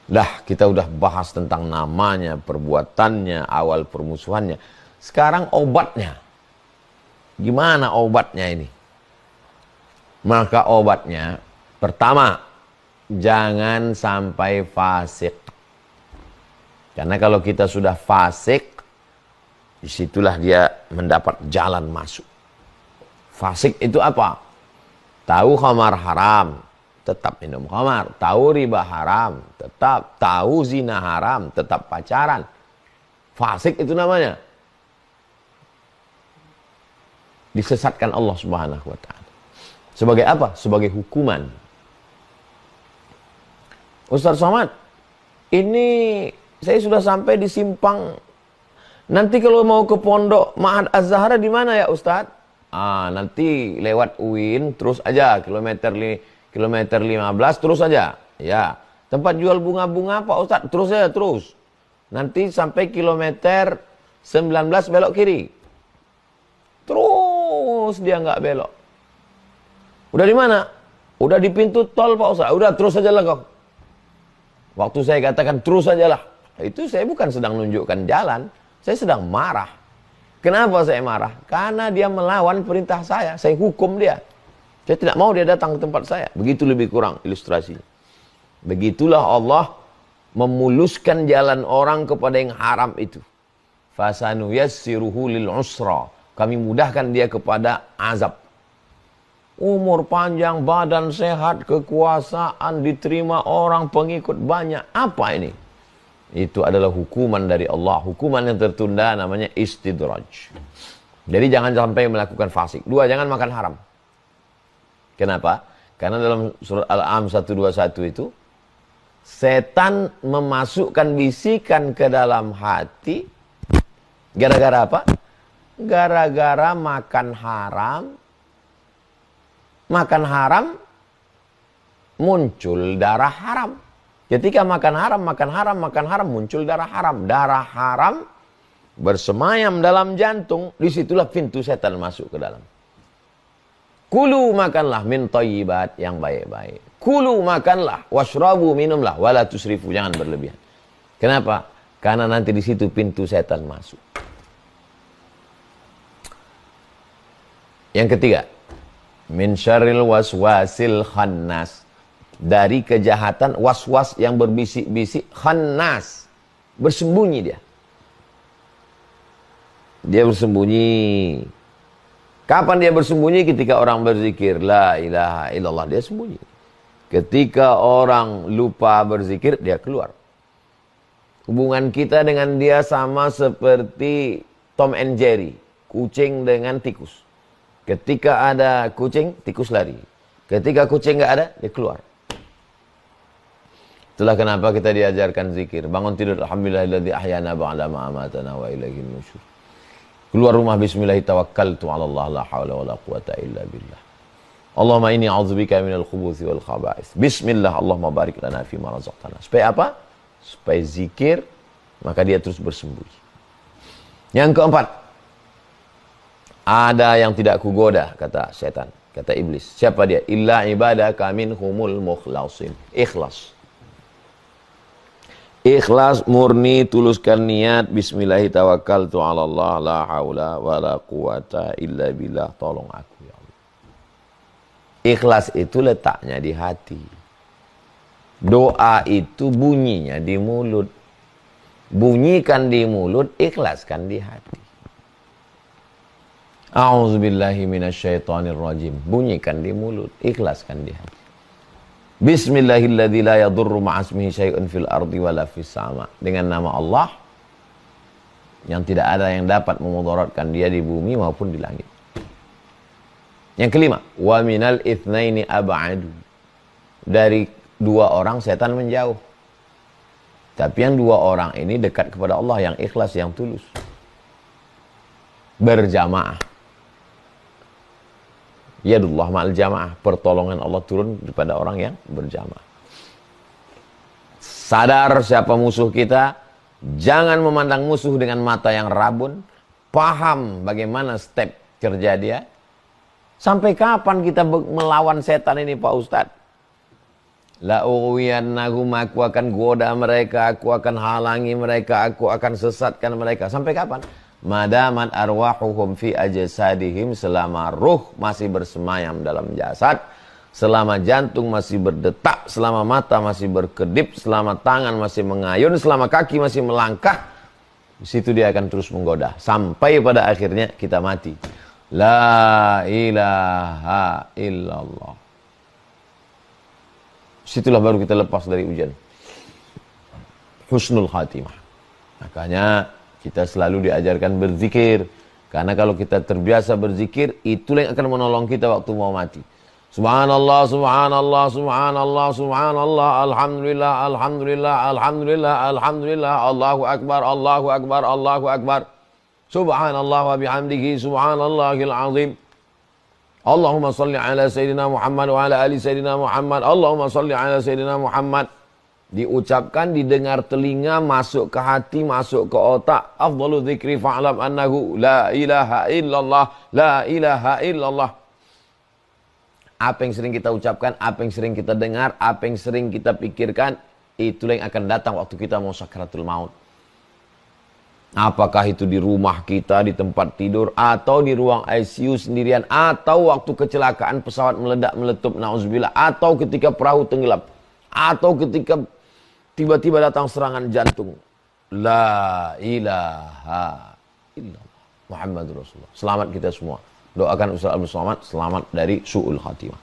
Dah, kita udah bahas tentang namanya, perbuatannya, awal permusuhannya. Sekarang obatnya. Gimana obatnya ini? Maka obatnya, pertama, jangan sampai fasik. Karena kalau kita sudah fasik, disitulah dia mendapat jalan masuk. Fasik itu apa? Tahu khamar haram, tetap minum khamar. Tahu riba haram, tetap. Tahu zina haram, tetap pacaran. Fasik itu namanya. Disesatkan Allah Subhanahu wa ta'ala. Sebagai apa? Sebagai hukuman. Ustaz Somad, ini saya sudah sampai di simpang. Nanti kalau mau ke pondok Ma'had Az-Zahra di mana ya Ustaz? Nanti lewat UIN terus aja kilometer 15 terus aja. Ya, tempat jual bunga-bunga Pak Ustaz, terus aja terus. Nanti sampai kilometer 19 belok kiri. Terus dia nggak belok. Udah di mana? Udah di pintu tol Pak Ustaz. Udah terus aja lah kau. Waktu saya katakan terus aja lah, itu saya bukan sedang nunjukkan jalan, saya sedang marah. Kenapa saya marah? Karena dia melawan perintah saya hukum dia. Saya tidak mau dia datang ke tempat saya. Begitu lebih kurang ilustrasinya. Begitulah Allah memuluskan jalan orang kepada yang haram itu. Fasanuyassiruhu lil usra. Kami mudahkan dia kepada azab. Umur panjang, badan sehat, kekuasaan, diterima orang, pengikut banyak. Apa ini? Itu adalah hukuman dari Allah. Hukuman yang tertunda namanya istidraj. Jadi jangan sampai melakukan fasik. 2, jangan makan haram. Kenapa? Karena dalam surat Al-Am 121 itu, setan memasukkan bisikan ke dalam hati. Gara-gara apa? Gara-gara makan haram. Makan haram, muncul darah haram. Ketika makan haram, muncul darah haram. Darah haram bersemayam dalam jantung, disitulah pintu setan masuk ke dalam. Kulu makanlah min thayyibat, yang baik-baik. Kulu makanlah, washrabu minumlah, wala tusrifu, jangan berlebihan. Kenapa? Karena nanti di situ pintu setan masuk. Yang ketiga, min syarril waswasil khannas, dari kejahatan waswas yang berbisik-bisik, khannas, bersembunyi dia. Dia bersembunyi. Kapan dia bersembunyi? Ketika orang berzikir la ilaha illallah, dia sembunyi. Ketika orang lupa berzikir, dia keluar. Hubungan kita dengan dia sama seperti Tom and Jerry, kucing dengan tikus. Ketika ada kucing, tikus lari. Ketika kucing nggak ada, dia keluar. Itulah kenapa kita diajarkan zikir. Bangun tidur, alhamdulillahilladzi ahyana ba'da ma amatana wa ilaihil nusyur. Keluar rumah, bismillahi tawakkaltu 'ala Allah, la haula wala quwata illa billah. Allahumma inni a'udzubika minal khubuthi wal khaba'ith. Bismillah, Allahumma barik lana fi ma razaqtana. Supaya apa? Supaya zikir, maka dia terus bersembunyi. Yang keempat, ada yang tidak kugoda, kata setan, kata iblis. Siapa dia? Illa ibadaka minhumul mukhlasin. Ikhlas. Ikhlas, murni, tuluskan niat. Bismillahi tawakkaltu 'ala Allah, la haula wala quwata illa billah. Tolong aku ya Allah. Ikhlas itu letaknya di hati. Doa itu bunyinya di mulut. Bunyikan di mulut, ikhlaskan di hati. A'udzubillahi minasyaitonirrajim. Bunyikan di mulut, ikhlaskan di hati. Bismillahilladzi la yadurru ma'asmihi syai'un fil ardi wala fis sama. Dengan nama Allah yang tidak ada yang dapat memudaratkan dia di bumi maupun di langit. Yang kelima, wa minal itsnaini ab'adu. Dari 2 orang setan menjauh. Tapi yang 2 orang ini dekat kepada Allah, yang ikhlas, yang tulus. Berjamaah. Yadullah ma'al jamaah, pertolongan Allah turun kepada orang yang berjamaah. Sadar siapa musuh kita, jangan memandang musuh dengan mata yang rabun, paham bagaimana step kerja dia. Sampai kapan kita melawan setan ini Pak Ustadz? La ughwiyannahum, aku akan goda mereka, aku akan halangi mereka, aku akan sesatkan mereka. Sampai kapan? Madamat arwahuhum fi ajsadihim, selama ruh masih bersemayam dalam jasad, selama jantung masih berdetak, selama mata masih berkedip, selama tangan masih mengayun, selama kaki masih melangkah, di situ dia akan terus menggoda sampai pada akhirnya kita mati. La ilaha illallah. Situlah baru kita lepas dari ujian. Husnul khatimah. Makanya kita selalu diajarkan berzikir. Karena kalau kita terbiasa berzikir, itulah yang akan menolong kita waktu mau mati. Subhanallah, subhanallah, subhanallah, subhanallah, alhamdulillah, alhamdulillah, alhamdulillah, alhamdulillah, Allahu akbar, Allahu akbar, Allahu akbar. Subhanallah wa bihamdihi, subhanallahil azim. Allahumma salli ala Sayyidina Muhammad wa ala ali Sayyidina Muhammad. Allahumma salli ala Sayyidina Muhammad. Diucapkan, didengar telinga, masuk ke hati, masuk ke otak. Afdalu dzikri fa'lam annahu la ilaha illallah, la ilaha illallah. Apa yang sering kita ucapkan, apa yang sering kita dengar, apa yang sering kita pikirkan, itulah yang akan datang waktu kita mau sakaratul maut. Apakah itu di rumah kita, di tempat tidur, atau di ruang ICU sendirian, atau waktu kecelakaan pesawat meledak, meletup, na'udzubillah, atau ketika perahu tenggelam, atau ketika tiba-tiba datang serangan jantung. La ilaha illallah Muhammadur Rasulullah. Selamat kita semua. Doakan Ustaz Abdul Somad selamat dari su'ul khatimah.